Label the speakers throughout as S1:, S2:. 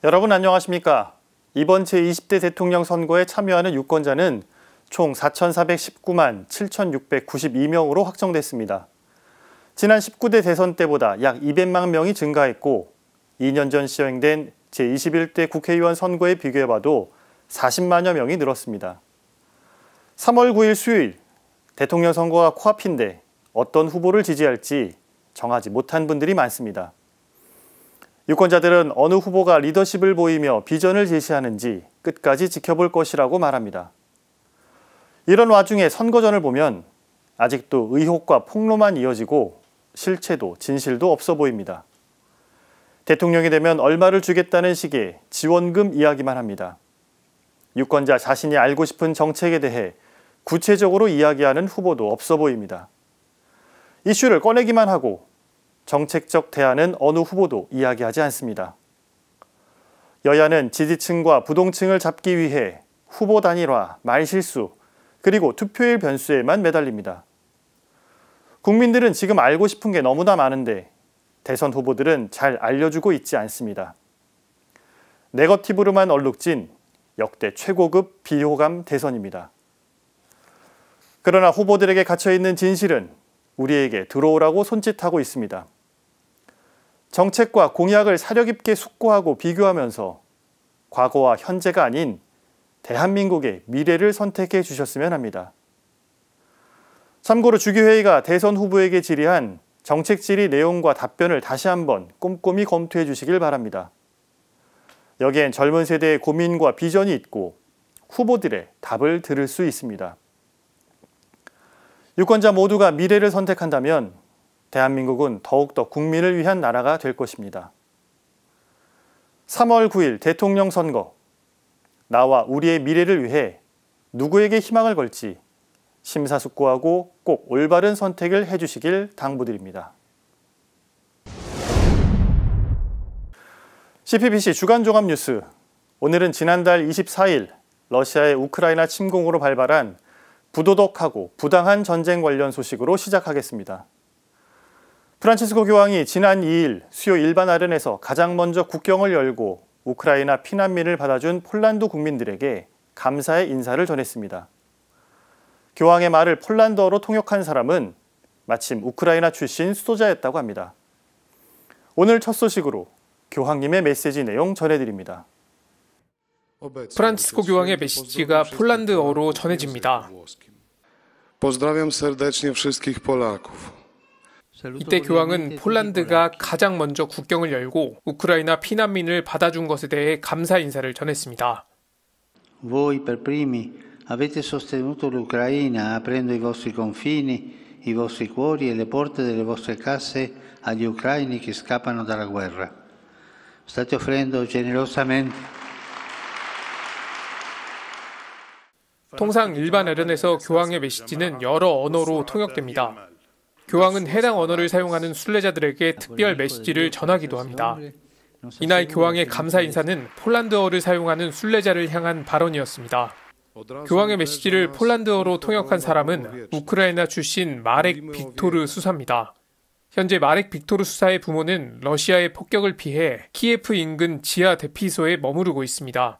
S1: 여러분 안녕하십니까? 이번 제20대 대통령 선거에 참여하는 유권자는 총 4,419만 7,692명으로 확정됐습니다. 지난 19대 대선 때보다 약 200만 명이 증가했고 2년 전 시행된 제21대 국회의원 선거에 비교해봐도 40만여 명이 늘었습니다. 3월 9일 수요일 대통령 선거가 코앞인데 어떤 후보를 지지할지 정하지 못한 분들이 많습니다. 유권자들은 어느 후보가 리더십을 보이며 비전을 제시하는지 끝까지 지켜볼 것이라고 말합니다. 이런 와중에 선거전을 보면 아직도 의혹과 폭로만 이어지고 실체도 진실도 없어 보입니다. 대통령이 되면 얼마를 주겠다는 식의 지원금 이야기만 합니다. 유권자 자신이 알고 싶은 정책에 대해 구체적으로 이야기하는 후보도 없어 보입니다. 이슈를 꺼내기만 하고 정책적 대안은 어느 후보도 이야기하지 않습니다. 여야는 지지층과 부동층을 잡기 위해 후보 단일화, 말실수, 그리고 투표일 변수에만 매달립니다. 국민들은 지금 알고 싶은 게 너무나 많은데 대선 후보들은 잘 알려주고 있지 않습니다. 네거티브로만 얼룩진 역대 최고급 비호감 대선입니다. 그러나 후보들에게 갇혀있는 진실은 우리에게 들어오라고 손짓하고 있습니다. 정책과 공약을 사려 깊게 숙고하고 비교하면서 과거와 현재가 아닌 대한민국의 미래를 선택해 주셨으면 합니다. 참고로 주기회의가 대선 후보에게 질의한 정책 질의 내용과 답변을 다시 한번 꼼꼼히 검토해 주시길 바랍니다. 여기엔 젊은 세대의 고민과 비전이 있고 후보들의 답을 들을 수 있습니다. 유권자 모두가 미래를 선택한다면 대한민국은 더욱더 국민을 위한 나라가 될 것입니다. 3월 9일 대통령 선거, 나와 우리의 미래를 위해 누구에게 희망을 걸지 심사숙고하고 꼭 올바른 선택을 해주시길 당부드립니다. CPBC 주간 종합 뉴스, 오늘은 지난달 24일 러시아의 우크라이나 침공으로 발발한 부도덕하고 부당한 전쟁 관련 소식으로 시작하겠습니다. 프란치스코 교황이 지난 2일 수요 일반 아련에서 가장 먼저 국경을 열고 우크라이나 피난민을 받아준 폴란드 국민들에게 감사의 인사를 전했습니다. 교황의 말을 폴란드어로 통역한 사람은 마침 우크라이나 출신 수도자였다고 합니다. 오늘 첫 소식으로 교황님의 메시지 내용 전해드립니다.
S2: 프란치스코 교황의 메시지가 폴란드어로 전해집니다.
S3: Pozdrawiam serdecznie wszystkich Polaków.
S2: 이때 교황은 폴란드가 가장 먼저 국경을 열고 우크라이나 피난민을 받아준 것에 대해 감사 인사를 전했습니다.
S4: Voi per primi avete sostenuto l'Ucraina aprendo i vostri confini, i vostri cuori e le porte delle vostre case agli ucraini che scappano dalla guerra. State offrendo generosamente.
S2: 통상 일반 아련에서 교황의 메시지는 여러 언어로 통역됩니다. 교황은 해당 언어를 사용하는 순례자들에게 특별 메시지를 전하기도 합니다. 이날 교황의 감사 인사는 폴란드어를 사용하는 순례자를 향한 발언이었습니다. 교황의 메시지를 폴란드어로 통역한 사람은 우크라이나 출신 마렉 빅토르 수사입니다. 현재 마렉 빅토르 수사의 부모는 러시아의 폭격을 피해 키예프 인근 지하 대피소에 머무르고 있습니다.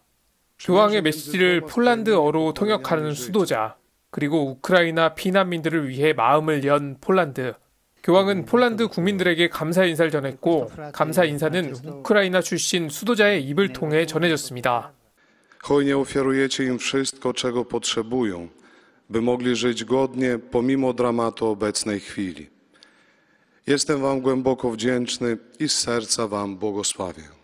S2: 교황의 메시지를 폴란드어로 통역하는 수도자, 그리고 우크라이나 피난민들을 위해 마음을 연 폴란드. 교황은 폴란드 국민들에게 감사 인사를 전했고 감사 인사는 우크라이나 출신 수도자의 입을 통해 전해졌습니다.
S3: Hojnie ofiarujecie im wszystko, czego potrzebują, by mogli żyć godnie pomimo dramatu obecnej chwili. Jestem wam głęboko wdzięczny i z serca wam błogosławię.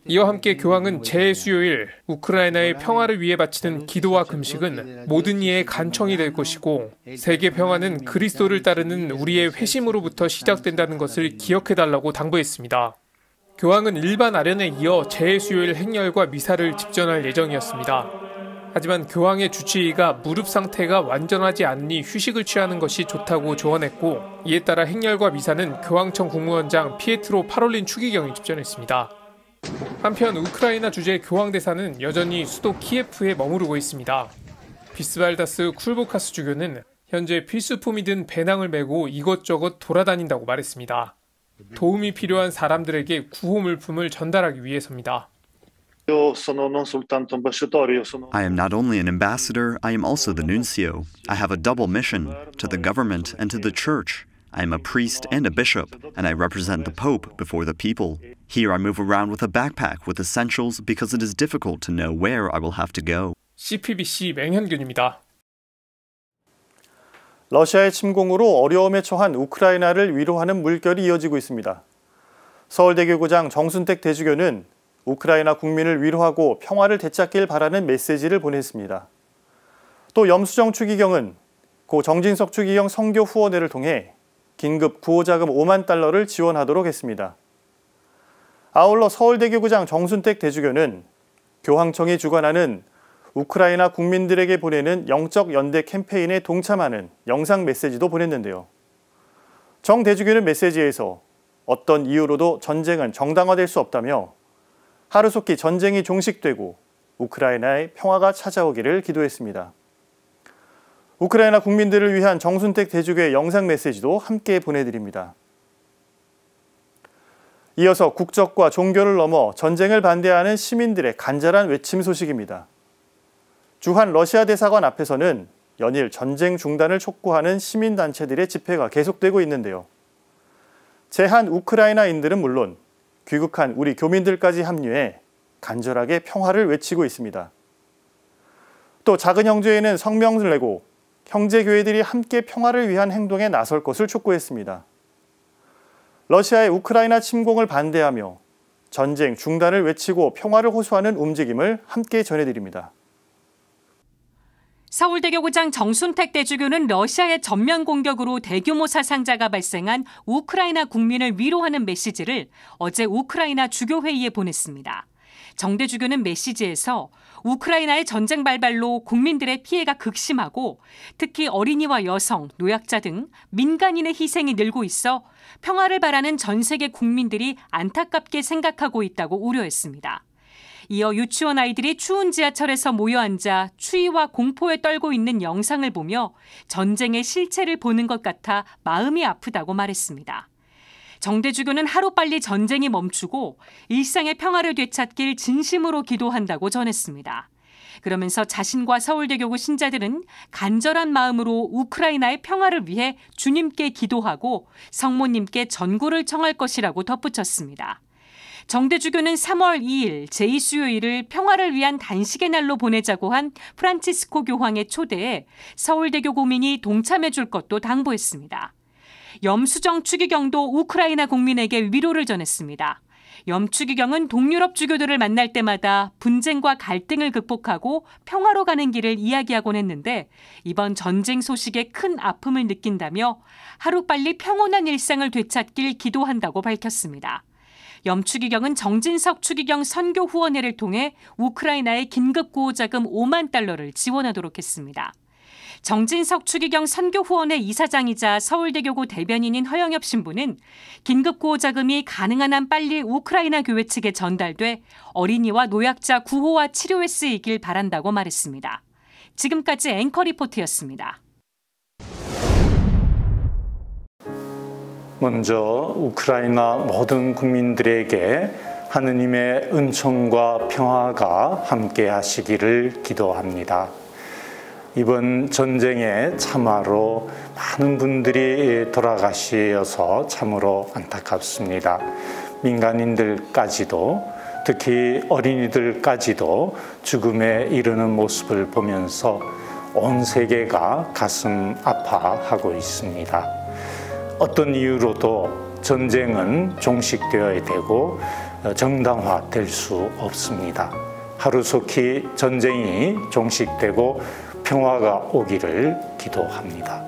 S2: 이와 함께 교황은 제 수요일 우크라이나의 평화를 위해 바치는 기도와 금식은 모든 이의 간청이 될 것이고 세계 평화는 그리스도를 따르는 우리의 회심으로부터 시작된다는 것을 기억해달라고 당부했습니다. 교황은 일반 아련에 이어 제 수요일 행렬과 미사를 집전할 예정이었습니다. 하지만 교황의 주치의가 무릎 상태가 완전하지 않으니 휴식을 취하는 것이 좋다고 조언했고 이에 따라 행렬과 미사는 교황청 국무원장 피에트로 파롤린 추기경이 집전했습니다. 한편 우크라이나 주재 교황대사는 여전히 수도 키예프에 머무르고 있습니다. 비스발다스 쿨보카스 주교는 현재 필수품이 든 배낭을 메고 이것저것 돌아다닌다고 말했습니다. 도움이 필요한 사람들에게 구호 물품을 전달하기 위해서입니다.
S5: I am not only an ambassador, I am also the nuncio. I have a double mission, to the government and to the church. I am a priest and a bishop, and I represent the Pope before the people. Here I move around with a backpack with essentials because it is difficult to know where I will have to go.
S2: CPBC 맹현균입니다.
S1: 러시아의 침공으로 어려움에 처한 우크라이나를 위로하는 물결이 이어지고 있습니다. 서울대교구장 정순택 대주교는 우크라이나 국민을 위로하고 평화를 되찾길 바라는 메시지를 보냈습니다. 또 염수정 추기경은 고 정진석 추기경 선교 후원회를 통해 긴급 구호자금 5만 달러를 지원하도록 했습니다. 아울러 서울대교구장 정순택 대주교는 교황청이 주관하는 우크라이나 국민들에게 보내는 영적 연대 캠페인에 동참하는 영상 메시지도 보냈는데요. 정 대주교는 메시지에서 어떤 이유로도 전쟁은 정당화될 수 없다며 하루속히 전쟁이 종식되고 우크라이나의 평화가 찾아오기를 기도했습니다. 우크라이나 국민들을 위한 정순택 대주교의 영상 메시지도 함께 보내드립니다. 이어서 국적과 종교를 넘어 전쟁을 반대하는 시민들의 간절한 외침 소식입니다. 주한 러시아 대사관 앞에서는 연일 전쟁 중단을 촉구하는 시민단체들의 집회가 계속되고 있는데요. 제한 우크라이나인들은 물론 귀국한 우리 교민들까지 합류해 간절하게 평화를 외치고 있습니다. 또 작은 형제회는 성명을 내고 형제교회들이 함께 평화를 위한 행동에 나설 것을 촉구했습니다. 러시아의 우크라이나 침공을 반대하며 전쟁 중단을 외치고 평화를 호소하는 움직임을 함께 전해드립니다.
S6: 서울대교구장 정순택 대주교는 러시아의 전면 공격으로 대규모 사상자가 발생한 우크라이나 국민을 위로하는 메시지를 어제 우크라이나 주교회의에 보냈습니다. 정 대주교는 메시지에서 우크라이나의 전쟁 발발로 국민들의 피해가 극심하고 특히 어린이와 여성, 노약자 등 민간인의 희생이 늘고 있어 평화를 바라는 전 세계 국민들이 안타깝게 생각하고 있다고 우려했습니다. 이어 유치원 아이들이 추운 지하철에서 모여 앉아 추위와 공포에 떨고 있는 영상을 보며 전쟁의 실체를 보는 것 같아 마음이 아프다고 말했습니다. 정 대주교는 하루빨리 전쟁이 멈추고 일상의 평화를 되찾길 진심으로 기도한다고 전했습니다. 그러면서 자신과 서울대교구 신자들은 간절한 마음으로 우크라이나의 평화를 위해 주님께 기도하고 성모님께 전구를 청할 것이라고 덧붙였습니다. 정 대주교는 3월 2일 제2수요일을 평화를 위한 단식의 날로 보내자고 한 프란치스코 교황의 초대에 서울대교 구민이 동참해 줄 것도 당부했습니다. 염수정 추기경도 우크라이나 국민에게 위로를 전했습니다. 염 추기경은 동유럽 주교들을 만날 때마다 분쟁과 갈등을 극복하고 평화로 가는 길을 이야기하곤 했는데 이번 전쟁 소식에 큰 아픔을 느낀다며 하루빨리 평온한 일상을 되찾길 기도한다고 밝혔습니다. 염 추기경은 정진석 추기경 선교 후원회를 통해 우크라이나에 긴급 구호자금 5만 달러를 지원하도록 했습니다. 정진석 추기경 선교 후원회 이사장이자 서울대교구 대변인인 허영엽 신부는 긴급 구호자금이 가능한 한 빨리 우크라이나 교회 측에 전달돼 어린이와 노약자 구호와 치료에 쓰이길 바란다고 말했습니다. 지금까지 앵커 리포트였습니다.
S1: 먼저 우크라이나 모든 국민들에게 하느님의 은총과 평화가 함께 하시기를 기도합니다. 이번 전쟁에 참화로 많은 분들이 돌아가셔서 참으로 안타깝습니다. 민간인들까지도 특히 어린이들까지도 죽음에 이르는 모습을 보면서 온 세계가 가슴 아파하고 있습니다. 어떤 이유로도 전쟁은 종식되어야 되고 정당화될 수 없습니다. 하루속히 전쟁이 종식되고 평화가 오기를 기도합니다.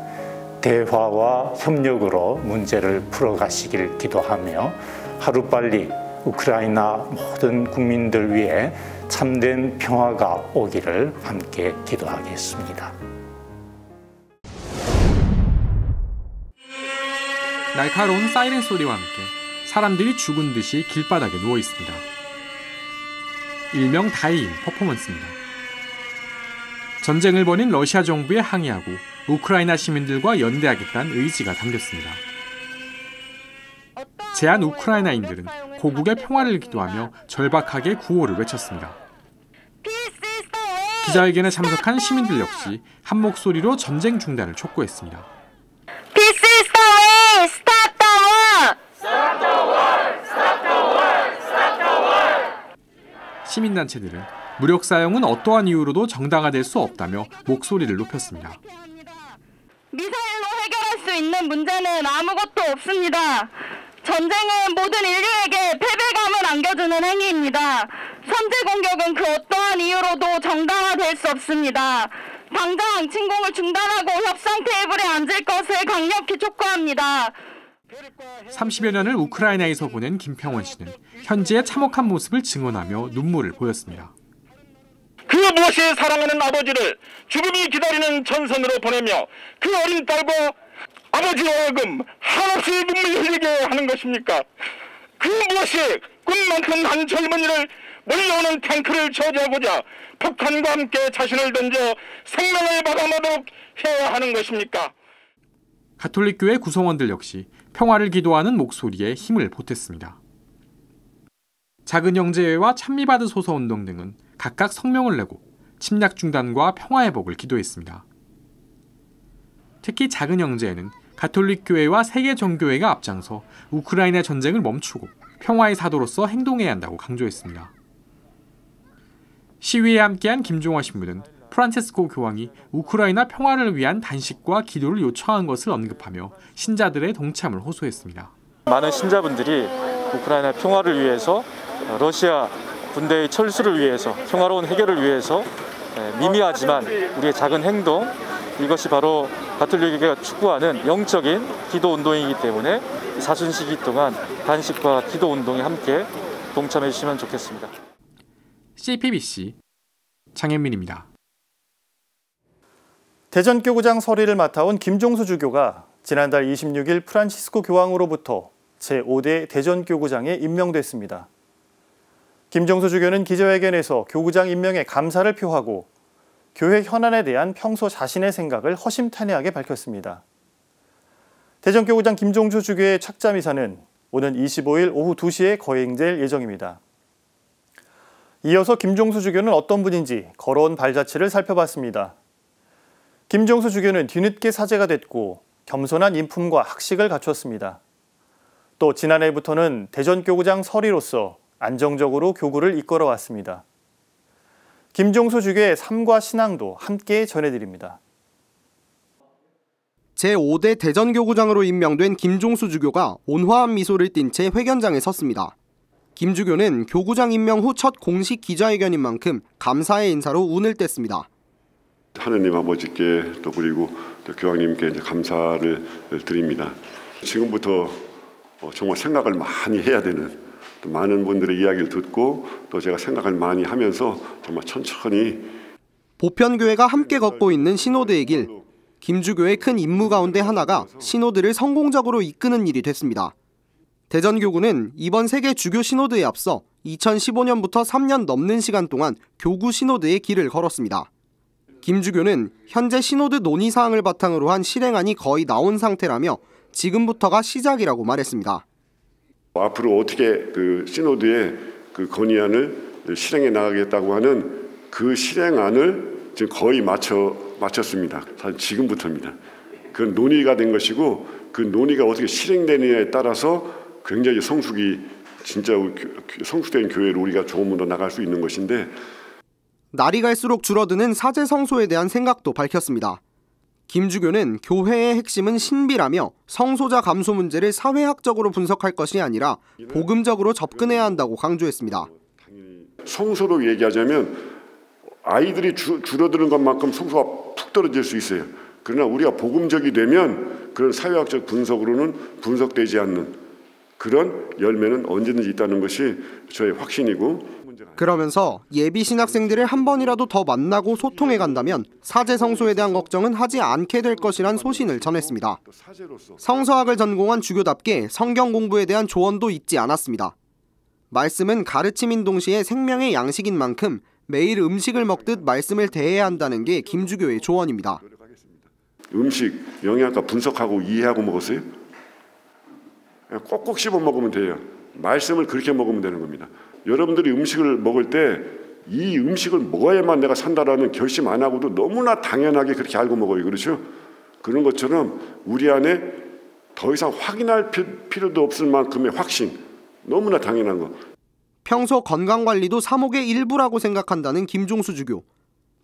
S1: 대화와 협력으로 문제를 풀어가시길 기도하며 하루빨리 우크라이나 모든 국민들 위해 참된 평화가 오기를 함께 기도하겠습니다.
S7: 날카로운 사이렌 소리와 함께 사람들이 죽은 듯이 길바닥에 누워 있습니다. 일명 다이인 퍼포먼스입니다. 전쟁을 벌인 러시아 정부에 항의하고 우크라이나 시민들과 연대하겠다는 의지가 담겼습니다. 지체한 우크라이나인들은 고국의 평화를 기도하며 절박하게 구호를 외쳤습니다. 기자회견에 참석한 시민들 역시 한 목소리로 전쟁 중단을 촉구했습니다.
S8: Peace is the way! Stop the war!
S9: Stop the war! Stop the war! Stop the war!
S7: 시민단체들은 무력 사용은 어떠한 이유로도 정당화될 수 없다며 목소리를 높였습니다.
S8: 미사일로 해결할 수 있는 문제는 아무것도 없습니다. 전쟁은 모든 인류에게 패배감을 안겨주는 행위입니다. 선제 공격은 그 어떠한 이유로도 정당화될 수 없습니다. 당장 침공을 중단하고 협상 테이블에 앉을 것을 강력히 촉구합니다.
S7: 30여 년을 우크라이나에서 보낸 김평원 씨는 현지의 참혹한 모습을 증언하며 눈물을 보였습니다.
S10: 그 무엇이 사랑하는 아버지를 죽음이 기다리는 전선으로 보내며 그 어린 딸과 아버지로 하여금 한없이 눈물 흘리게 하는 것입니까? 그 무엇이 꿈만큼 한 젊은이를 몰려오는 탱크를 저지하고자 폭탄과 함께 자신을 던져 생명을 마감하도록 해야 하는 것입니까?
S7: 가톨릭교회 구성원들 역시 평화를 기도하는 목소리에 힘을 보탰습니다. 작은 형제회와 찬미바드 소서운동 등은 각각 성명을 내고 침략 중단과 평화회복을 기도했습니다. 특히 작은 형제회는 가톨릭교회와 세계 종교회가 앞장서 우크라이나 전쟁을 멈추고 평화의 사도로서 행동해야 한다고 강조했습니다. 시위에 함께한 김종화 신부는 프란체스코 교황이 우크라이나 평화를 위한 단식과 기도를 요청한 것을 언급하며 신자들의 동참을 호소했습니다.
S11: 많은 신자분들이 우크라이나 평화를 위해서 러시아 군대의 철수를 위해서 평화로운 해결을 위해서 미미하지만 우리의 작은 행동 이것이 바로 가톨릭교회가 추구하는 영적인 기도 운동이기 때문에 사순 시기 동안 단식과 기도 운동에 함께 동참해 주시면 좋겠습니다.
S7: CPBC 장현민입니다.
S1: 대전교구장 서리를 맡아온 김종수 주교가 지난달 26일 프란치스코 교황으로부터 제5대 대전교구장에 임명됐습니다. 김종수 주교는 기자회견에서 교구장 임명에 감사를 표하고 교회 현안에 대한 평소 자신의 생각을 허심탄회하게 밝혔습니다. 대전교구장 김종수 주교의 착자미사는 오는 25일 오후 2시에 거행될 예정입니다. 이어서 김종수 주교는 어떤 분인지 걸어온 발자취를 살펴봤습니다. 김종수 주교는 뒤늦게 사제가 됐고 겸손한 인품과 학식을 갖췄습니다. 또 지난해부터는 대전교구장 서리로서 안정적으로 교구를 이끌어왔습니다. 김종수 주교의 삶과 신앙도 함께 전해드립니다.
S12: 제5대 대전교구장으로 임명된 김종수 주교가 온화한 미소를 띤 채 회견장에 섰습니다. 김 주교는 교구장 임명 후 첫 공식 기자회견인 만큼 감사의 인사로 운을 뗐습니다.
S13: 하느님 아버지께 또 그리고 또 교황님께 이제 감사를 드립니다. 지금부터 정말 생각을 많이 해야 되는 또 많은 분들의 이야기를 듣고 또 제가 생각을 많이 하면서 정말 천천히
S12: 보편교회가 함께 걷고 있는 신호드의 길. 김주교의 큰 임무 가운데 하나가 신호드를 성공적으로 이끄는 일이 됐습니다. 대전교구는 이번 세계 주교 신호드에 앞서 2015년부터 3년 넘는 시간 동안 교구 신호드의 길을 걸었습니다. 김주교는 현재 신호드 논의사항을 바탕으로 한 실행안이 거의 나온 상태라며 지금부터가 시작이라고 말했습니다.
S13: 앞으로 어떻게 그 시노드의 그 건의안을 실행해 나가겠다고 하는 그 실행안을 지금 거의 마쳤습니다. 사실 지금부터입니다. 그 논의가 된 것이고 그 논의가 어떻게 실행되느냐에 따라서 굉장히 진짜 성숙된 교회로 우리가 조금 더 나갈 수 있는 것인데
S12: 날이 갈수록 줄어드는 사제 성소에 대한 생각도 밝혔습니다. 김주교는 교회의 핵심은 신비라며 성소자 감소 문제를 사회학적으로 분석할 것이 아니라 복음적으로 접근해야 한다고 강조했습니다.
S13: 성소로 얘기하자면 아이들이 줄어드는 것만큼 성소가 푹 떨어질 수 있어요. 그러나 우리가 복음적이 되면 그런 사회학적 분석으로는 분석되지 않는 그런 열매는 언제든지 있다는 것이 저의 확신이고
S12: 그러면서 예비 신학생들을 한 번이라도 더 만나고 소통해 간다면 사제 성소에 대한 걱정은 하지 않게 될 것이란 소신을 전했습니다. 성서학을 전공한 주교답게 성경 공부에 대한 조언도 잊지 않았습니다. 말씀은 가르침인 동시에 생명의 양식인 만큼 매일 음식을 먹듯 말씀을 대해야 한다는 게 김주교의 조언입니다.
S13: 음식, 영양가 분석하고 이해하고 먹었어요? 꼭꼭 씹어 먹으면 돼요. 말씀을 그렇게 먹으면 되는 겁니다. 여러분들이 음식을 먹을 때 이 음식을 먹어야만 내가 산다라는 결심 안 하고도 너무나 당연하게 그렇게 알고 먹어요. 그렇죠? 그런 것처럼 우리 안에 더 이상 확인할 필요도 없을 만큼의 확신, 너무나 당연한 거.
S12: 평소 건강관리도 사목의 일부라고 생각한다는 김종수 주교.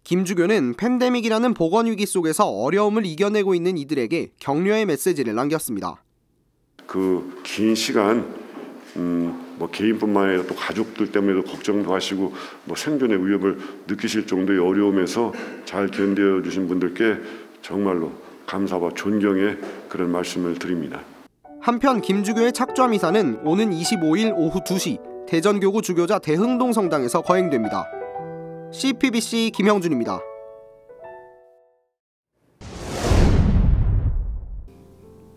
S12: 김 주교는 팬데믹이라는 보건위기 속에서 어려움을 이겨내고 있는 이들에게 격려의 메시지를 남겼습니다.
S13: 그 긴 시간 뭐 개인뿐만 아니라 또 가족들 때문에도 걱정도 하시고 뭐 생존의 위협을 느끼실 정도의 어려움에서 잘 견뎌주신 분들께 정말로 감사와 존경의 그런 말씀을 드립니다.
S12: 한편 김 주교의 착좌 미사는 오는 25일 오후 2시 대전교구 주교자 대흥동 성당에서 거행됩니다. CPBC 김형준입니다.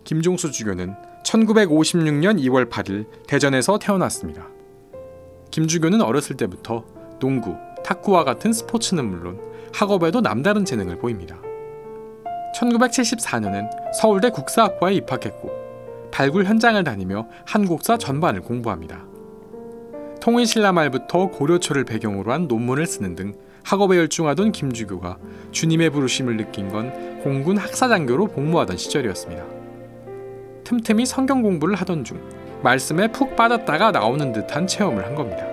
S7: 김종수 주교는 1956년 2월 8일 대전에서 태어났습니다. 김 주교는 어렸을 때부터 농구, 탁구와 같은 스포츠는 물론 학업에도 남다른 재능을 보입니다. 1974년엔 서울대 국사학과에 입학했고 발굴 현장을 다니며 한국사 전반을 공부합니다. 통일신라 말부터 고려초를 배경으로 한 논문을 쓰는 등 학업에 열중하던 김 주교가 주님의 부르심을 느낀 건 공군 학사장교로 복무하던 시절이었습니다. 틈틈이 성경 공부를 하던 중 말씀에 푹 빠졌다가 나오는 듯한 체험을 한 겁니다.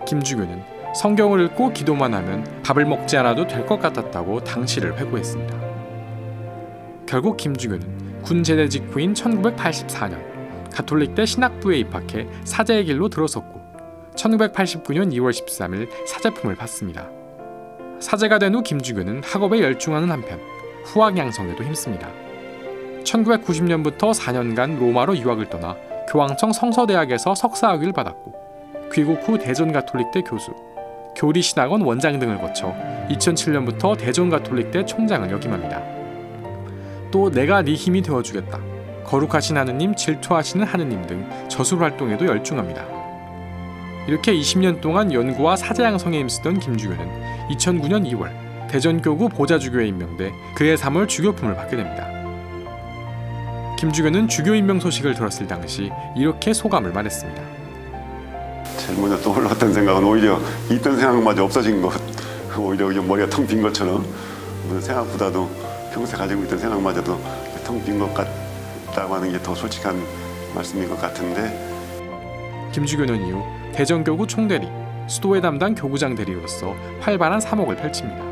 S7: 김 주교는 성경을 읽고 기도만 하면 밥을 먹지 않아도 될 것 같았다고 당시를 회고했습니다. 결국 김 주교는 군 제대 직후인 1984년 가톨릭대 신학부에 입학해 사제의 길로 들어섰고 1989년 2월 13일 사제품을 받습니다. 사제가 된 후 김 주교는 학업에 열중하는 한편 후학 양성에도 힘씁니다. 1990년부터 4년간 로마로 유학을 떠나 교황청 성서대학에서 석사학위를 받았고 귀국 후 대전가톨릭대 교수, 교리신학원 원장 등을 거쳐 2007년부터 대전가톨릭대 총장을 역임합니다. 또 내가 네 힘이 되어주겠다, 거룩하신 하느님, 질투하시는 하느님 등 저술 활동에도 열중합니다. 이렇게 20년 동안 연구와 사제 양성에 힘쓰던 김 주교는 2009년 2월 대전교구 보좌주교에 임명돼 그해 3월 주교품을 받게 됩니다. 김 주교는 주교 임명 소식을 들었을 당시 이렇게 소감을 말했습니다.
S13: 제일 먼저 떠올랐던 생각은 오히려 있던 생각마저 없어진 것, 오히려 머리가 텅 빈 것처럼 생각보다도 평소에 가지고 있던 생각마저도 텅 빈 것 같다고 하는 게 더 솔직한 말씀인 것 같은데,
S7: 김 주교는 이후 대전교구 총대리, 수도회 담당 교구장 대리로서 활발한 사목을 펼칩니다.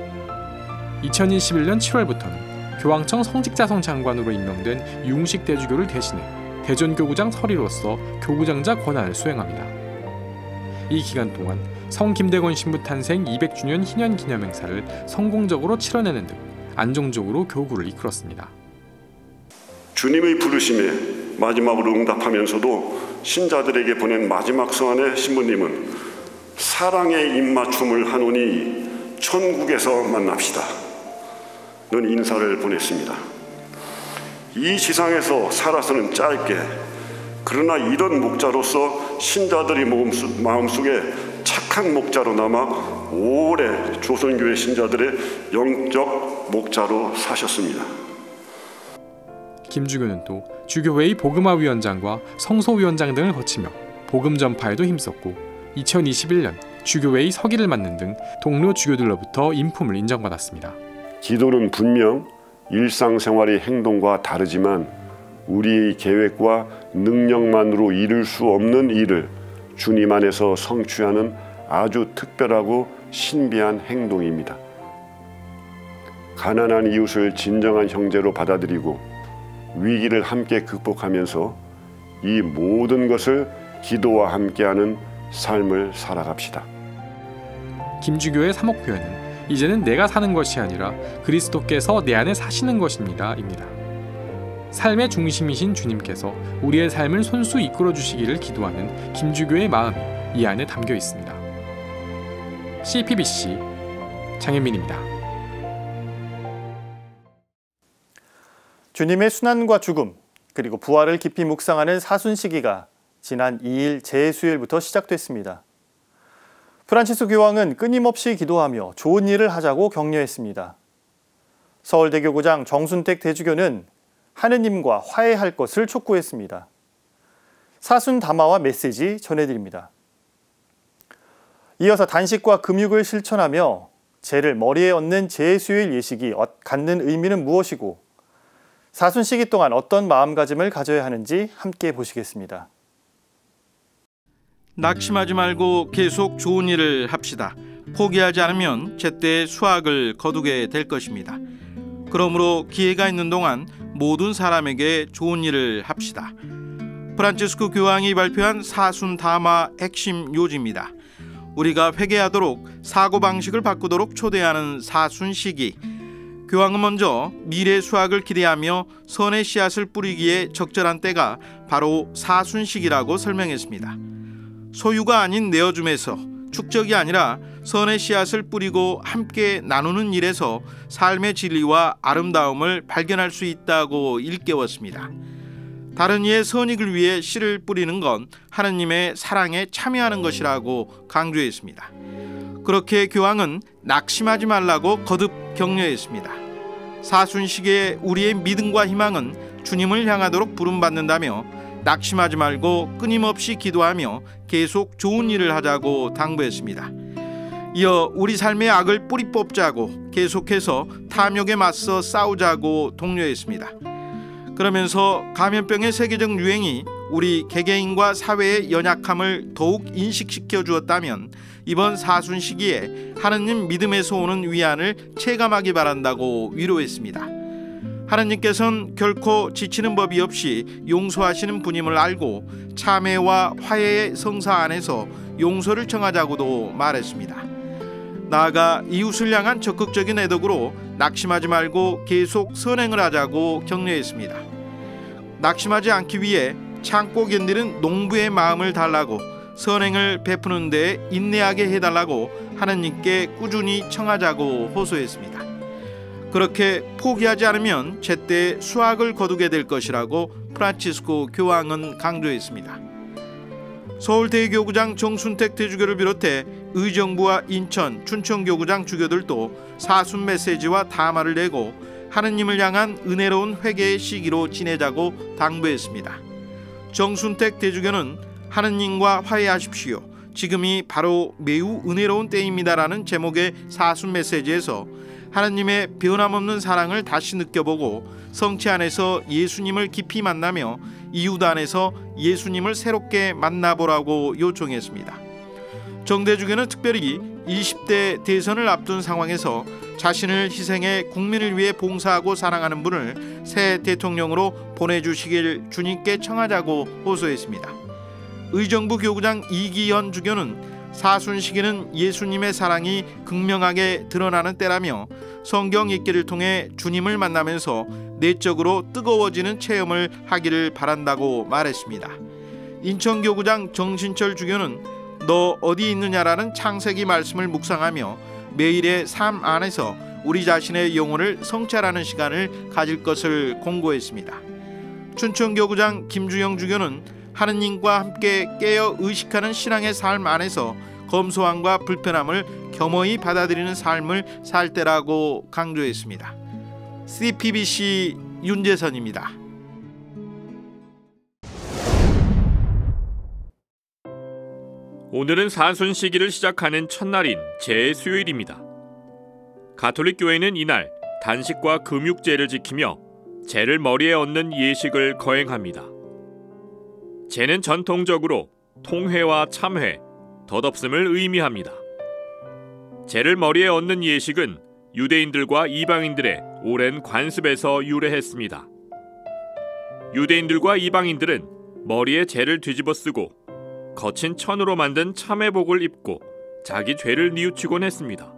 S7: 2021년 7월부터는 교황청 성직자성 장관으로 임명된 유웅식 대주교를 대신해 대전교구장 서리로서 교구장자 권한을 수행합니다. 이 기간 동안 성 김대건 신부 탄생 200주년 희년 기념 행사를 성공적으로 치러내는 등 안정적으로 교구를 이끌었습니다.
S13: 주님의 부르심에 마지막으로 응답하면서도 신자들에게 보낸 마지막 서한의 신부님은 사랑의 입맞춤을 하노니 천국에서 만납시다 는 인사를 보냈습니다. 이 지상에서 살아서는 짧게, 그러나 이런 목자로서 신자들의 마음속에 착한 목자로 남아 오래 조선교회 신자들의 영적 목자로 사셨습니다.
S7: 김 주교는 또 주교회의 복음화위원장과 성소위원장 등을 거치며 복음 전파에도 힘썼고 2021년 주교회의 서기를 맡는 등 동료 주교들로부터 인품을 인정받았습니다.
S13: 기도는 분명 일상생활의 행동과 다르지만 우리의 계획과 능력만으로 이룰 수 없는 일을 주님 안에서 성취하는 아주 특별하고 신비한 행동입니다. 가난한 이웃을 진정한 형제로 받아들이고 위기를 함께 극복하면서 이 모든 것을 기도와 함께하는 삶을 살아갑시다.
S7: 김주교의 사목표에는 이제는 내가 사는 것이 아니라 그리스도께서 내 안에 사시는 것입니다. 입니다. 삶의 중심이신 주님께서 우리의 삶을 손수 이끌어 주시기를 기도하는 김주교의 마음이 이 안에 담겨 있습니다. CPBC 장현민입니다.
S1: 주님의 순환과 죽음, 그리고 부활을 깊이 묵상하는 사순시기가 지난 2일 재수일부터 시작됐습니다. 프란치스 교황은 끊임없이 기도하며 좋은 일을 하자고 격려했습니다. 서울대교구장 정순택 대주교는 하느님과 화해할 것을 촉구했습니다. 사순 담화와 메시지 전해드립니다. 이어서 단식과 금육을 실천하며 재를 머리에 얹는 제수요일 예식이 갖는 의미는 무엇이고 사순 시기 동안 어떤 마음가짐을 가져야 하는지 함께 보시겠습니다.
S14: 낙심하지 말고 계속 좋은 일을 합시다. 포기하지 않으면 제때 수확을 거두게 될 것입니다. 그러므로 기회가 있는 동안 모든 사람에게 좋은 일을 합시다. 프란치스코 교황이 발표한 사순 담화 핵심 요지입니다. 우리가 회개하도록 사고방식을 바꾸도록 초대하는 사순 시기. 교황은 먼저 미래 수확을 기대하며 선의 씨앗을 뿌리기에 적절한 때가 바로 사순 시기라고 설명했습니다. 소유가 아닌 내어줌에서, 축적이 아니라 선의 씨앗을 뿌리고 함께 나누는 일에서 삶의 진리와 아름다움을 발견할 수 있다고 일깨웠습니다. 다른 이의 선익을 위해 씨를 뿌리는 건 하느님의 사랑에 참여하는 것이라고 강조했습니다. 그렇게 교황은 낙심하지 말라고 거듭 격려했습니다. 사순 시기에 우리의 믿음과 희망은 주님을 향하도록 부름받는다며 낙심하지 말고 끊임없이 기도하며 계속 좋은 일을 하자고 당부했습니다. 이어 우리 삶의 악을 뿌리 뽑자고 계속해서 탐욕에 맞서 싸우자고 독려했습니다. 그러면서 감염병의 세계적 유행이 우리 개개인과 사회의 연약함을 더욱 인식시켜 주었다면 이번 사순 시기에 하느님 믿음에서 오는 위안을 체감하기 바란다고 위로했습니다. 하느님께서는 결코 지치는 법이 없이 용서하시는 분임을 알고 참회와 화해의 성사 안에서 용서를 청하자고도 말했습니다. 나아가 이웃을 향한 적극적인 애덕으로 낙심하지 말고 계속 선행을 하자고 격려했습니다. 낙심하지 않기 위해 참고 견디는 농부의 마음을 달라고 선행을 베푸는 데 인내하게 해달라고 하느님께 꾸준히 청하자고 호소했습니다. 그렇게 포기하지 않으면 제때 수확을 거두게 될 것이라고 프란치스코 교황은 강조했습니다. 서울대교구장 정순택 대주교를 비롯해 의정부와 인천, 춘천교구장 주교들도 사순 메시지와 담화를 내고 하느님을 향한 은혜로운 회개의 시기로 지내자고 당부했습니다. 정순택 대주교는 하느님과 화해하십시오. 지금이 바로 매우 은혜로운 때입니다라는 제목의 사순 메시지에서 하느님의 변함없는 사랑을 다시 느껴보고 성체 안에서 예수님을 깊이 만나며 이웃 안에서 예수님을 새롭게 만나보라고 요청했습니다. 정 대주교는 특별히 20대 대선을 앞둔 상황에서 자신을 희생해 국민을 위해 봉사하고 사랑하는 분을 새 대통령으로 보내주시길 주님께 청하자고 호소했습니다. 의정부 교구장 이기현 주교는 사순 시기는 예수님의 사랑이 극명하게 드러나는 때라며 성경 읽기를 통해 주님을 만나면서 내적으로 뜨거워지는 체험을 하기를 바란다고 말했습니다. 인천교구장 정신철 주교는 너 어디 있느냐라는 창세기 말씀을 묵상하며 매일의 삶 안에서 우리 자신의 영혼을 성찰하는 시간을 가질 것을 공고했습니다. 춘천교구장 김주영 주교는 하느님과 함께 깨어 의식하는 신앙의 삶 안에서 검소함과 불편함을 겸허히 받아들이는 삶을 살 때라고 강조했습니다. CPBC 윤재선입니다.
S15: 오늘은 사순 시기를 시작하는 첫날인 제수요일입니다. 가톨릭 교회는 이날 단식과 금육제를 지키며 제를 머리에 얹는 예식을 거행합니다. 제는 전통적으로 통회와 참회, 덧없음을 의미합니다. 제를 머리에 얹는 예식은 유대인들과 이방인들의 오랜 관습에서 유래했습니다. 유대인들과 이방인들은 머리에 제를 뒤집어 쓰고 거친 천으로 만든 참회복을 입고 자기 죄를 뉘우치곤 했습니다.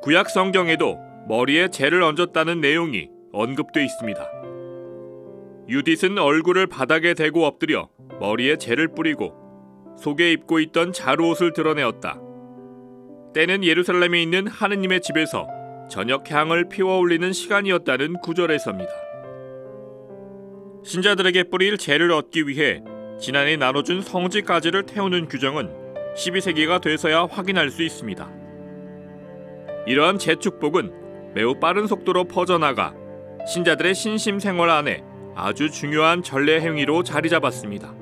S15: 구약 성경에도 머리에 제를 얹었다는 내용이 언급돼 있습니다. 유딧은 얼굴을 바닥에 대고 엎드려 머리에 제를 뿌리고 속에 입고 있던 자루옷을 드러내었다. 때는 예루살렘에 있는 하느님의 집에서 저녁 향을 피워 올리는 시간이었다는 구절에서입니다. 신자들에게 뿌릴 제를 얻기 위해 지난해 나눠준 성지가지를 태우는 규정은 12세기가 돼서야 확인할 수 있습니다. 이러한 제축복은 매우 빠른 속도로 퍼져나가 신자들의 신심 생활 안에 아주 중요한 전례 행위로 자리 잡았습니다.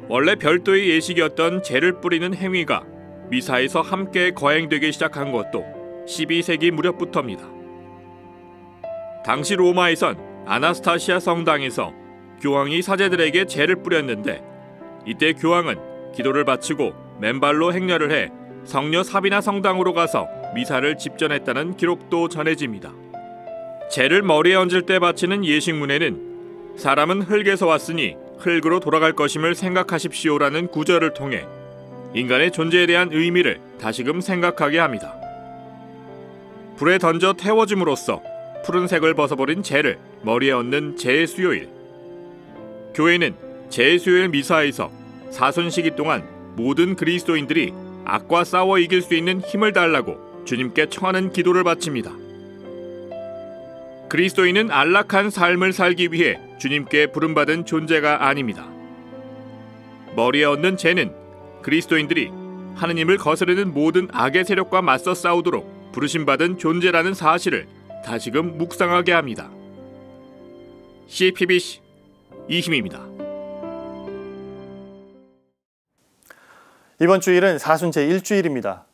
S15: 원래 별도의 예식이었던 재를 뿌리는 행위가 미사에서 함께 거행되기 시작한 것도 12세기 무렵부터입니다. 당시 로마에선 아나스타시아 성당에서 교황이 사제들에게 재를 뿌렸는데 이때 교황은 기도를 바치고 맨발로 행렬을 해 성녀 사비나 성당으로 가서 미사를 집전했다는 기록도 전해집니다. 재를 머리에 얹을 때 바치는 예식문에는 사람은 흙에서 왔으니 흙으로 돌아갈 것임을 생각하십시오라는 구절을 통해 인간의 존재에 대한 의미를 다시금 생각하게 합니다. 불에 던져 태워줌으로써 푸른색을 벗어버린 재를 머리에 얹는 재수요일. 교회는 재수요일 미사에서 사순시기 동안 모든 그리스도인들이 악과 싸워 이길 수 있는 힘을 달라고 주님께 청하는 기도를 바칩니다. 그리스도인은 안락한 삶을 살기 위해 주님께 부름받은 존재가 아닙니다. 머리에 얹는 재는 그리스도인들이 하느님을 거스르는 모든 악의 세력과 맞서 싸우도록 부르심받은 존재라는 사실을 다시금 묵상하게 합니다. CPBC 이힘입니다.
S1: 이번 주일은 사순제 일주일입니다.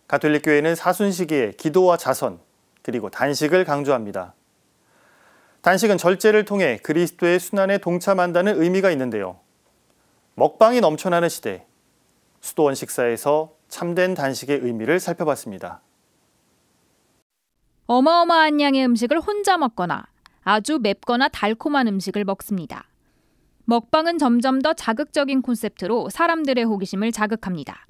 S1: 가톨릭교회는 사순시기에 기도와 자선, 그리고 단식을 강조합니다. 단식은 절제를 통해 그리스도의 순환에 동참한다는 의미가 있는데요. 먹방이 넘쳐나는 시대, 수도원 식사에서 참된 단식의 의미를 살펴봤습니다.
S16: 어마어마한 양의 음식을 혼자 먹거나 아주 맵거나 달콤한 음식을 먹습니다. 먹방은 점점 더 자극적인 콘셉트로 사람들의 호기심을 자극합니다.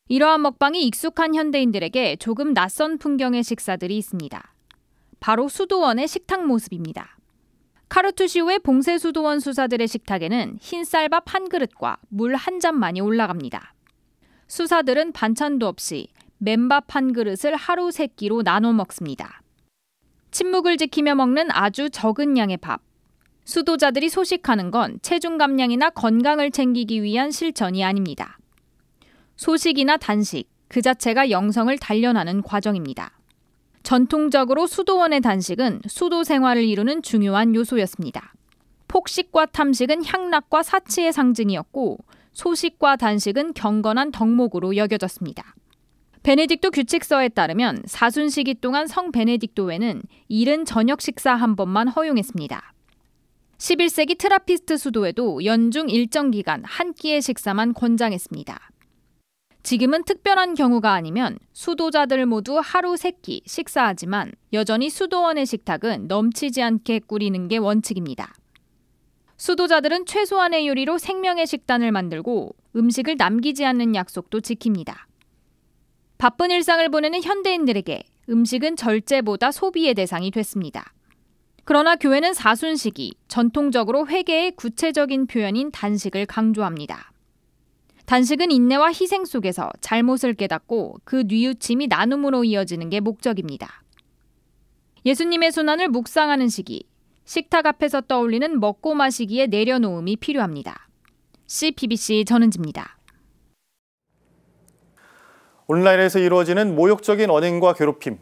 S16: 이러한 먹방이 익숙한 현대인들에게 조금 낯선 풍경의 식사들이 있습니다. 바로 수도원의 식탁 모습입니다. 카르투시오의 봉쇄 수도원 수사들의 식탁에는 흰 쌀밥 한 그릇과 물 한 잔만이 올라갑니다. 수사들은 반찬도 없이 맨밥 한 그릇을 하루 3끼로 나눠 먹습니다. 침묵을 지키며 먹는 아주 적은 양의 밥. 수도자들이 소식하는 건 체중 감량이나 건강을 챙기기 위한 실천이 아닙니다. 소식이나 단식, 그 자체가 영성을 단련하는 과정입니다. 전통적으로 수도원의 단식은 수도 생활을 이루는 중요한 요소였습니다. 폭식과 탐식은 향락과 사치의 상징이었고 소식과 단식은 경건한 덕목으로 여겨졌습니다. 베네딕토 규칙서에 따르면 사순시기 동안 성 베네딕토회는 이른 저녁 식사 한 번만 허용했습니다. 11세기 트라피스트 수도에도 연중 일정 기간 한 끼의 식사만 권장했습니다. 지금은 특별한 경우가 아니면 수도자들 모두 하루 3끼 식사하지만 여전히 수도원의 식탁은 넘치지 않게 꾸리는 게 원칙입니다. 수도자들은 최소한의 요리로 생명의 식단을 만들고 음식을 남기지 않는 약속도 지킵니다. 바쁜 일상을 보내는 현대인들에게 음식은 절제보다 소비의 대상이 됐습니다. 그러나 교회는 사순시기, 전통적으로 회개의 구체적인 표현인 단식을 강조합니다. 단식은 인내와 희생 속에서 잘못을 깨닫고 그 뉘우침이 나눔으로 이어지는 게 목적입니다. 예수님의 순환을 묵상하는 시기, 식탁 앞에서 떠올리는 먹고 마시기에 내려놓음이 필요합니다. CPBC 전은지입니다.
S1: 온라인에서 이루어지는 모욕적인 언행과 괴롭힘,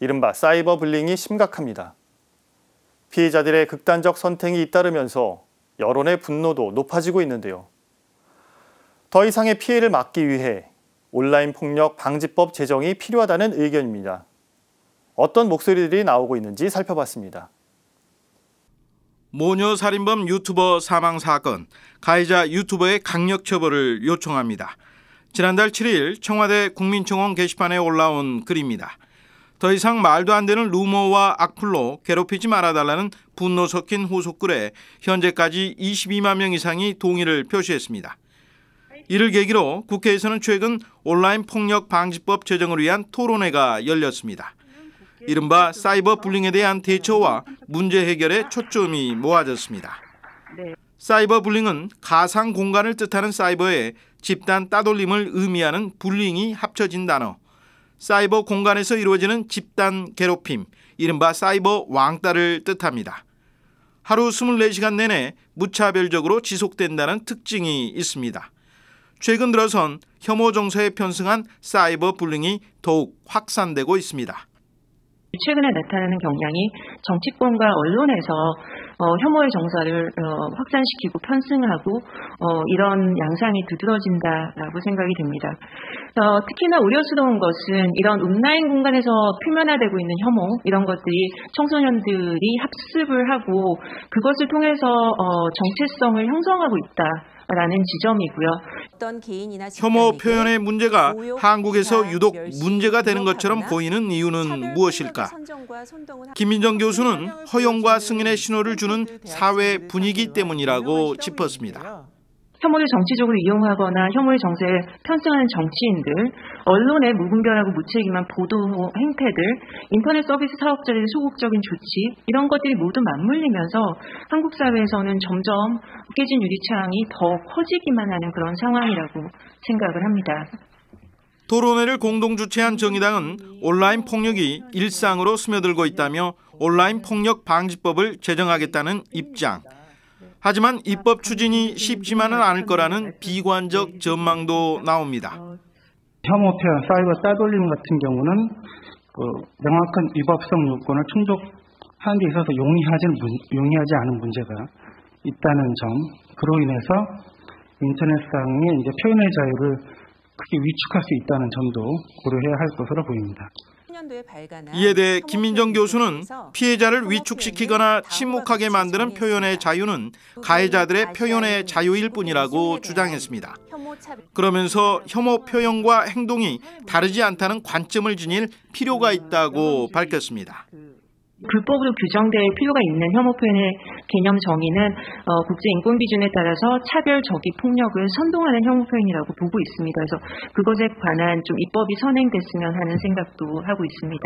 S1: 이른바 사이버 불링이 심각합니다. 피해자들의 극단적 선택이 잇따르면서 여론의 분노도 높아지고 있는데요. 더 이상의 피해를 막기 위해 온라인 폭력 방지법 제정이 필요하다는 의견입니다. 어떤 목소리들이 나오고 있는지 살펴봤습니다.
S14: 모녀살인범 유튜버 사망 사건, 가해자 유튜버의 강력 처벌을 요청합니다. 지난달 7일 청와대 국민청원 게시판에 올라온 글입니다. 더 이상 말도 안 되는 루머와 악플로 괴롭히지 말아달라는 분노 섞인 후속글에 현재까지 22만 명 이상이 동의를 표시했습니다. 이를 계기로 국회에서는 최근 온라인 폭력 방지법 제정을 위한 토론회가 열렸습니다. 이른바 사이버 불링에 대한 대처와 문제 해결에 초점이 모아졌습니다. 사이버 불링은 가상 공간을 뜻하는 사이버에 집단 따돌림을 의미하는 불링이 합쳐진 단어, 사이버 공간에서 이루어지는 집단 괴롭힘, 이른바 사이버 왕따를 뜻합니다. 하루 24시간 내내 무차별적으로 지속된다는 특징이 있습니다. 최근 들어선 혐오 정서에 편승한 사이버 불링이 더욱 확산되고 있습니다.
S17: 최근에 나타나는 경향이 정치권과 언론에서 혐오의 정서를 확산시키고 편승하고 이런 양상이 두드러진다라고 생각이 됩니다. 특히나 우려스러운 것은 이런 온라인 공간에서 표면화되고 있는 혐오 이런 것들이 청소년들이 합습을 하고 그것을 통해서 정체성을 형성하고 있다라는 지점이고요.
S14: 혐오 표현의 문제가 한국에서 유독 문제가 되는 것처럼 보이는 이유는 무엇일까? 김민정 교수는 허용과 승인의 신호를 주는 사회 분위기 때문이라고 짚었습니다.
S17: 혐오를 정치적으로 이용하거나 혐오의 정세를 편승하는 정치인들, 언론의 무분별하고 무책임한 보도 행태들, 인터넷 서비스 사업자들의 소극적인 조치 이런 것들이 모두 맞물리면서 한국 사회에서는 점점 깨진 유리창이 더 커지기만 하는 그런 상황이라고 생각을 합니다.
S14: 토론회를 공동 주최한 정의당은 온라인 폭력이 일상으로 스며들고 있다며 온라인 폭력 방지법을 제정하겠다는 입장. 하지만 입법 추진이 쉽지만은 않을 거라는 비관적 전망도 나옵니다.
S18: 혐오 표현, 사이버 따돌림 같은 경우는 명확한 위법성 요건을 충족하는 데 있어서 용이하지 않은 문제가 있다는 점, 그로 인해서 인터넷상의 이제 표현의 자유를 크게 위축할 수 있다는 점도 고려해야 할 것으로 보입니다.
S14: 이에 대해 김민정 교수는 피해자를 위축시키거나 침묵하게 만드는 표현의 자유는 가해자들의 표현의 자유일 뿐이라고 주장했습니다. 그러면서 혐오 표현과 행동이 다르지 않다는 관점을 지닐 필요가 있다고 밝혔습니다.
S17: 불법으로 규정될 필요가 있는 혐오 표현의 개념 정의는 국제인권기준에 따라서 차별적인 폭력을 선동하는 혐오 표현이라고 보고 있습니다. 그래서 그것에 관한 좀 입법이 선행됐으면 하는 생각도 하고 있습니다.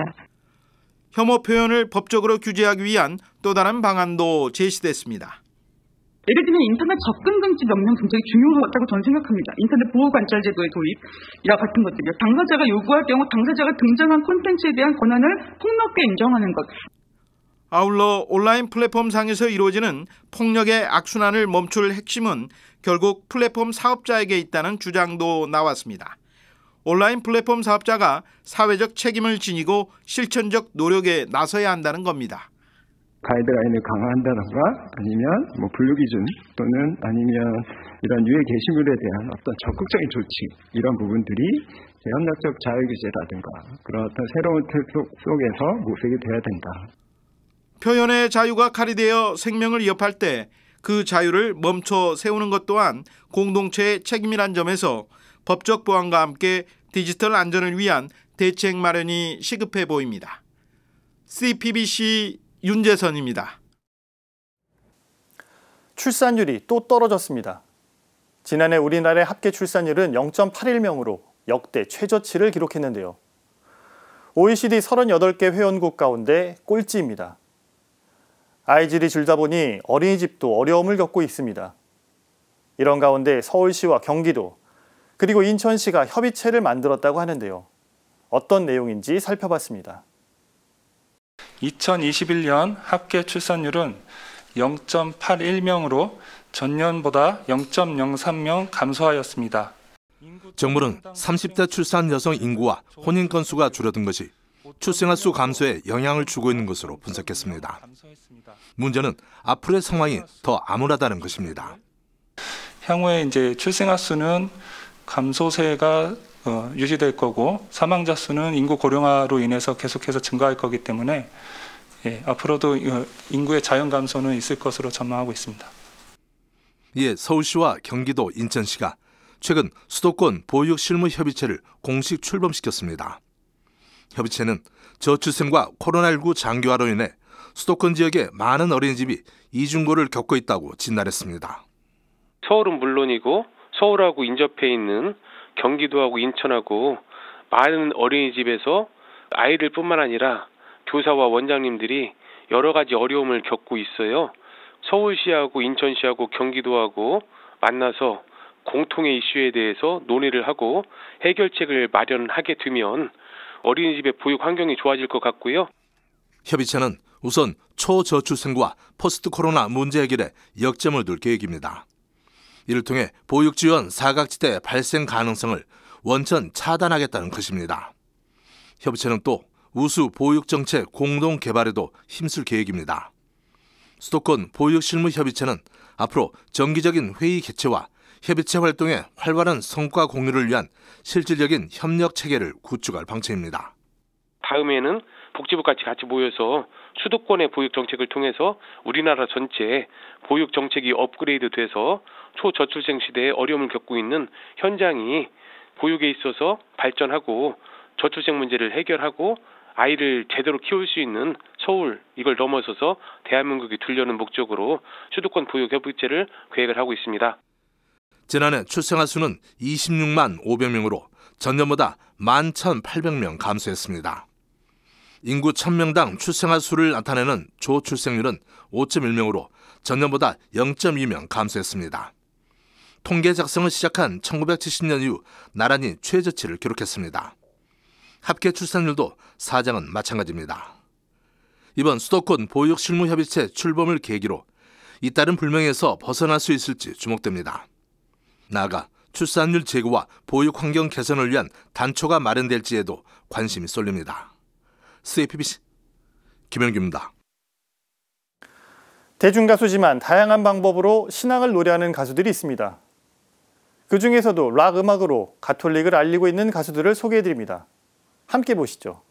S14: 혐오 표현을 법적으로 규제하기 위한 또 다른 방안도 제시됐습니다.
S19: 예를 들면 인터넷 접근 금지 명령 굉장히 중요하다고 저는 생각합니다. 인터넷 보호관찰 제도의 도입이와 같은 것들이요. 당사자가 요구할 경우 당사자가 등장한 콘텐츠에 대한 권한을 폭넓게 인정하는 것.
S14: 아울러 온라인 플랫폼 상에서 이루어지는 폭력의 악순환을 멈출 핵심은 결국 플랫폼 사업자에게 있다는 주장도 나왔습니다. 온라인 플랫폼 사업자가 사회적 책임을 지니고 실천적 노력에 나서야 한다는 겁니다.
S20: 가이드라인을 강화한다던가 아니면 분류기준 또는 아니면 이런 유해 게시물에 대한 어떤 적극적인 조치 이런 부분들이 협력적 자유규제라든가 그런 어떤 새로운 틀 속에서 모색이 돼야 된다.
S14: 표현의 자유가 칼이 되어 생명을 위협할 때 그 자유를 멈춰 세우는 것 또한 공동체의 책임이란 점에서 법적 보완과 함께 디지털 안전을 위한 대책 마련이 시급해 보입니다. CPBC 윤재선입니다.
S1: 출산율이 또 떨어졌습니다. 지난해 우리나라의 합계 출산율은 0.81명으로 역대 최저치를 기록했는데요. OECD 38개 회원국 가운데 꼴찌입니다. 아이들이 줄다 보니 어린이집도 어려움을 겪고 있습니다. 이런 가운데 서울시와 경기도 그리고 인천시가 협의체를 만들었다고 하는데요. 어떤 내용인지 살펴봤습니다.
S21: 2021년 합계 출산율은 0.81명으로 전년보다 0.03명 감소하였습니다.
S22: 정부는 30대 출산 여성 인구와 혼인 건수가 줄어든 것이 출생아 수 감소에 영향을 주고 있는 것으로 분석했습니다. 문제는 앞으로의 상황이 더 암울하다는 것입니다.
S21: 향후에 이제 출생아 수는 감소세가 유지될 거고 사망자 수는 인구 고령화로 인해서 계속해서 증가할 거기 때문에 앞으로도 인구의 자연 감소는 있을 것으로 전망하고 있습니다.
S22: 이에 서울시와 경기도, 인천시가 최근 수도권 보육실무협의체를 공식 출범시켰습니다. 협의체는 저출생과 코로나19 장기화로 인해 수도권 지역의 많은 어린이집이 이중고를 겪고 있다고 진단했습니다.
S23: 서울은 물론이고 서울하고 인접해 있는 경기도하고 인천하고 많은 어린이집에서 아이들 뿐만 아니라 교사와 원장님들이 여러 가지 어려움을 겪고 있어요. 서울시하고 인천시하고 경기도하고 만나서 공통의 이슈에 대해서 논의를 하고 해결책을 마련하게 되면 어린이집의 보육 환경이 좋아질 것 같고요.
S22: 협의체는 우선 초저출생과 포스트 코로나 문제 해결에 역점을 둘 계획입니다. 이를 통해 보육 지원 사각지대 발생 가능성을 원천 차단하겠다는 것입니다. 협의체는 또 우수 보육정책 공동 개발에도 힘쓸 계획입니다. 수도권 보육실무협의체는 앞으로 정기적인 회의 개최와 협의체 활동의 활발한 성과 공유를 위한 실질적인 협력 체계를 구축할 방침입니다.
S23: 다음에는 복지부까지 같이 모여서 수도권의 보육 정책을 통해서 우리나라 전체 보육 정책이 업그레이드돼서 초저출생 시대에 어려움을 겪고 있는 현장이 보육에 있어서 발전하고 저출생 문제를 해결하고 아이를 제대로 키울 수 있는 서울, 이걸 넘어서서 대한민국이 되려는 목적으로 수도권 보육협의체를 계획을 하고 있습니다.
S22: 지난해 출생아 수는 26만 500명으로 전년보다 11,800명 감소했습니다. 인구 1000명당 출생아 수를 나타내는 조출생률은 5.1명으로 전년보다 0.2명 감소했습니다. 통계 작성을 시작한 1970년 이후 나란히 최저치를 기록했습니다. 합계 출산율도 사장은 마찬가지입니다. 이번 수도권 보육실무협의체 출범을 계기로 잇따른 불명예에서 벗어날 수 있을지 주목됩니다. 나아가 출산율 제고와 보육 환경 개선을 위한 단초가 마련될지에도 관심이 쏠립니다. CPBC 김현규입니다.
S1: 대중가수지만 다양한 방법으로 신앙을 노래하는 가수들이 있습니다. 그중에서도 락 음악으로 가톨릭을 알리고 있는 가수들을 소개해드립니다. 함께 보시죠.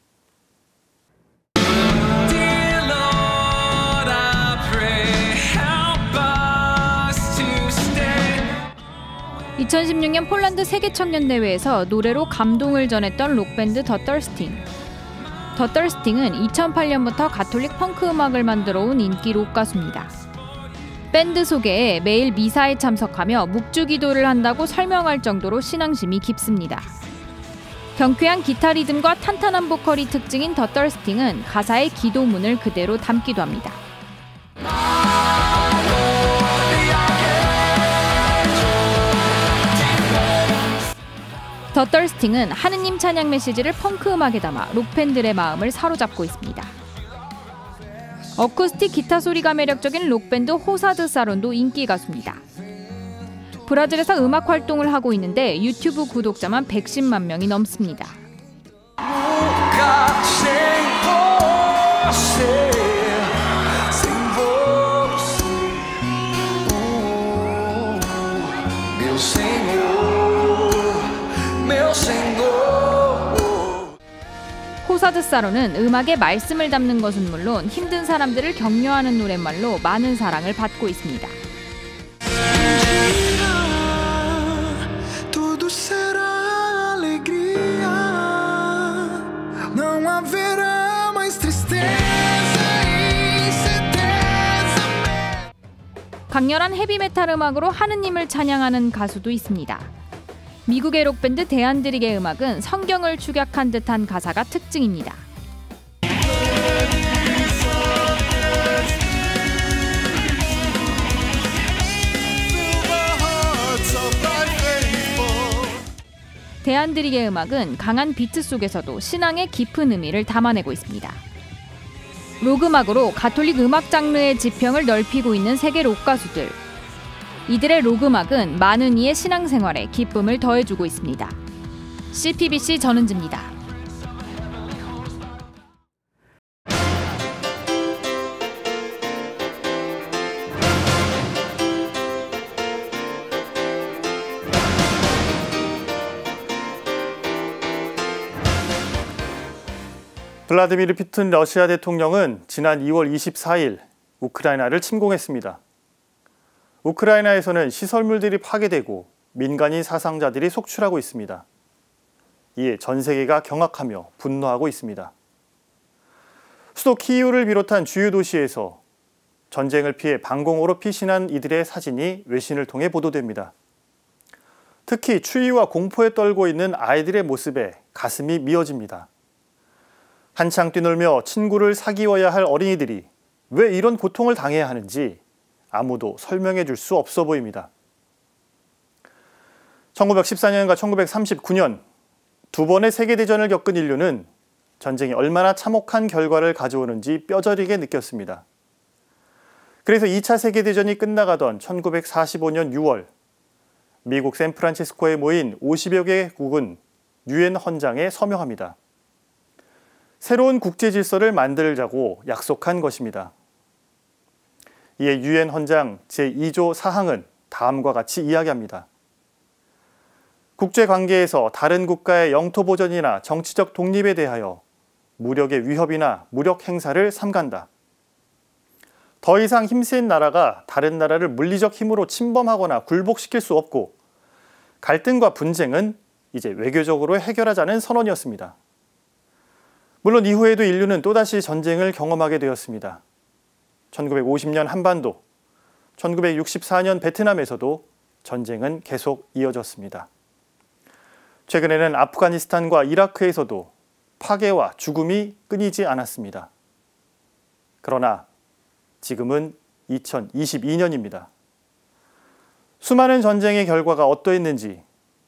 S16: 2016년 폴란드 세계청년대회에서 노래로 감동을 전했던 록밴드 더 떨스팅. 더 떨스팅은 2008년부터 가톨릭 펑크 음악을 만들어온 인기 록 가수입니다. 밴드 소개에 매일 미사에 참석하며 묵주기도를 한다고 설명할 정도로 신앙심이 깊습니다. 경쾌한 기타 리듬과 탄탄한 보컬이 특징인 더 떨스팅은 가사의 기도문을 그대로 담기도 합니다. 더 떨스팅은 하느님 찬양 메시지를 펑크 음악에 담아 록팬들의 마음을 사로잡고 있습니다. 어쿠스틱 기타 소리가 매력적인 록밴드 호사드 사론도 인기 가수입니다. 브라질에서 음악 활동을 하고 있는데 유튜브 구독자만 110만 명이 넘습니다. 호사드 사론은 음악에 말씀을 담는 것은 물론 힘든 사람들을 격려하는 노랫말로 많은 사랑을 받고 있습니다. 강렬한 헤비메탈 음악으로 하느님을 찬양하는 가수도 있습니다. 미국의 록밴드 대안드릭의 음악은 성경을 축약한 듯한 가사가 특징입니다. 대안드릭의 음악은 강한 비트 속에서도 신앙의 깊은 의미를 담아내고 있습니다. 록 음악으로 가톨릭 음악 장르의 지평을 넓히고 있는 세계 록 가수들. 이들의 록 음악은 많은 이의 신앙생활에 기쁨을 더해주고 있습니다. CPBC 전은지입니다.
S1: 블라디미르 푸틴 러시아 대통령은 지난 2월 24일 우크라이나를 침공했습니다. 우크라이나에서는 시설물들이 파괴되고 민간인 사상자들이 속출하고 있습니다. 이에 전 세계가 경악하며 분노하고 있습니다. 수도 키이우를 비롯한 주요 도시에서 전쟁을 피해 방공호로 피신한 이들의 사진이 외신을 통해 보도됩니다. 특히 추위와 공포에 떨고 있는 아이들의 모습에 가슴이 미어집니다. 한창 뛰놀며 친구를 사귀어야 할 어린이들이 왜 이런 고통을 당해야 하는지 아무도 설명해 줄 수 없어 보입니다. 1914년과 1939년 두 번의 세계대전을 겪은 인류는 전쟁이 얼마나 참혹한 결과를 가져오는지 뼈저리게 느꼈습니다. 그래서 2차 세계대전이 끝나가던 1945년 6월 미국 샌프란시스코에 모인 50여 개국은 유엔 헌장에 서명합니다. 새로운 국제 질서를 만들자고 약속한 것입니다. 이에 유엔 헌장 제2조 4항은 다음과 같이 이야기합니다. 국제관계에서 다른 국가의 영토 보전이나 정치적 독립에 대하여 무력의 위협이나 무력 행사를 삼간다. 더 이상 힘센 나라가 다른 나라를 물리적 힘으로 침범하거나 굴복시킬 수 없고 갈등과 분쟁은 이제 외교적으로 해결하자는 선언이었습니다. 물론 이후에도 인류는 또다시 전쟁을 경험하게 되었습니다. 1950년 한반도, 1964년 베트남에서도 전쟁은 계속 이어졌습니다. 최근에는 아프가니스탄과 이라크에서도 파괴와 죽음이 끊이지 않았습니다. 그러나 지금은 2022년입니다. 수많은 전쟁의 결과가 어떠했는지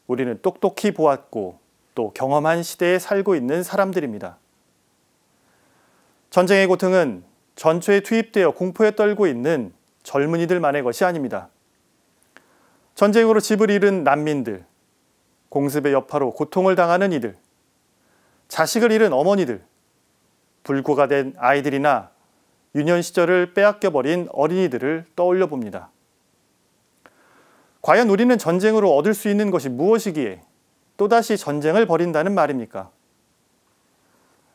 S1: 우리는 똑똑히 보았고 또 경험한 시대에 살고 있는 사람들입니다. 전쟁의 고통은 전초에 투입되어 공포에 떨고 있는 젊은이들만의 것이 아닙니다. 전쟁으로 집을 잃은 난민들, 공습의 여파로 고통을 당하는 이들, 자식을 잃은 어머니들, 불구가 된 아이들이나 유년 시절을 빼앗겨버린 어린이들을 떠올려 봅니다. 과연 우리는 전쟁으로 얻을 수 있는 것이 무엇이기에 또다시 전쟁을 벌인다는 말입니까?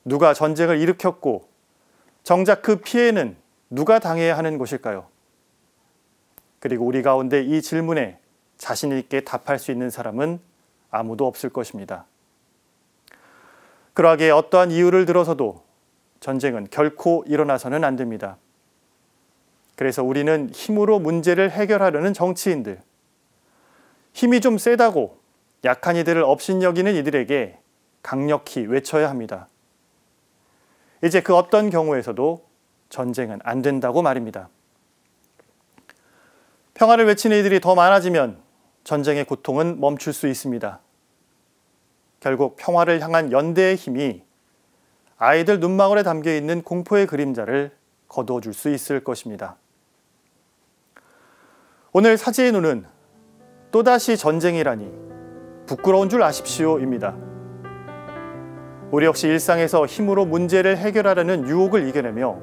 S1: 누가 전쟁을 일으켰고 정작 그 피해는 누가 당해야 하는 것일까요? 그리고 우리 가운데 이 질문에 자신 있게 답할 수 있는 사람은 아무도 없을 것입니다. 그러하기에 어떠한 이유를 들어서도 전쟁은 결코 일어나서는 안 됩니다. 그래서 우리는 힘으로 문제를 해결하려는 정치인들, 힘이 좀 세다고 약한 이들을 업신여기는 이들에게 강력히 외쳐야 합니다. 이제 그 어떤 경우에서도 전쟁은 안 된다고 말입니다. 평화를 외치는 이들이 더 많아지면 전쟁의 고통은 멈출 수 있습니다. 결국 평화를 향한 연대의 힘이 아이들 눈망울에 담겨있는 공포의 그림자를 거두어줄 수 있을 것입니다. 오늘 사지의 눈은 또다시 전쟁이라니 부끄러운 줄 아십시오입니다. 우리 역시 일상에서 힘으로 문제를 해결하려는 유혹을 이겨내며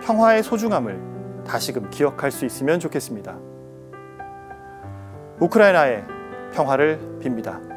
S1: 평화의 소중함을 다시금 기억할 수 있으면 좋겠습니다. 우크라이나의 평화를 빕니다.